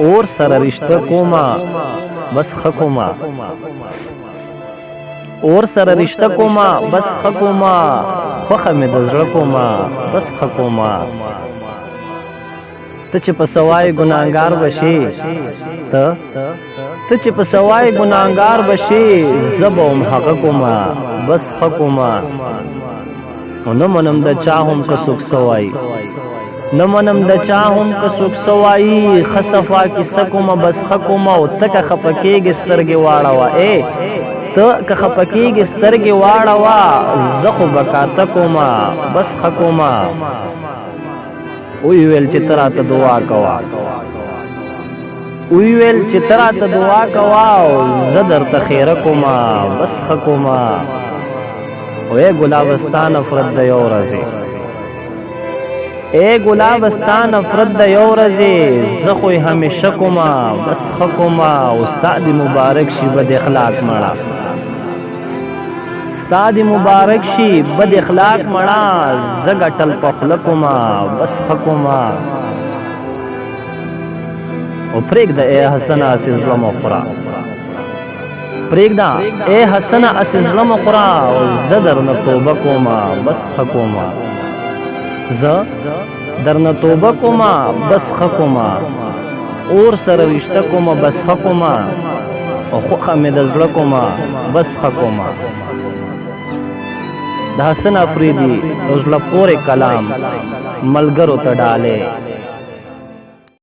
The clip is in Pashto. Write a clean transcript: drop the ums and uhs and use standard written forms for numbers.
اور سره رشتہ کوما بس خکوما اور سره رشتہ کوما بس خکوما خوخه مې د زړه کوما بس خکوما ته چې په سوای ګناهګار بشي ته چې په سوای ګناهګار بشي زبوم حق کوما بس خکوما نو منم د چا هم که څوک سوای نو منم د چا هم که څوک سوای خصفا کی سکوما بس خکوما او تک خپکیږي سترګې واړوا ته که خپکیږي سترګې واړوا زخو بکاته کوما بس خکوما وی ویل چې تراته دعا کوا وی ویل چې تراته دعا کوا او زدر ته خیر کوما بس خکوما وې ګلابستان افرد د یو ورځې ګلابستان افرد د یو ورځې زه خو یې همیشه کوما بس خکوما او ستا دې مبارک شي بد اخلاق مړه ستا دې مبارک شي بد اخلاق مړه زه ګټل په خوله کوما بس خکوما او پرېږده ای حسنه اسې زړه مه خوره پرېږده ای حسنه اسې زړه مه خوره او زه درنه توبه کوما بس خکوما زه درنه توبه کوما بس خکوما اور سره رشته کوما بس خکوما او خوخه مې د زړه کوما بس خکوما د حسن افریدي او زړه پورې کلام ملګرو ته ډالې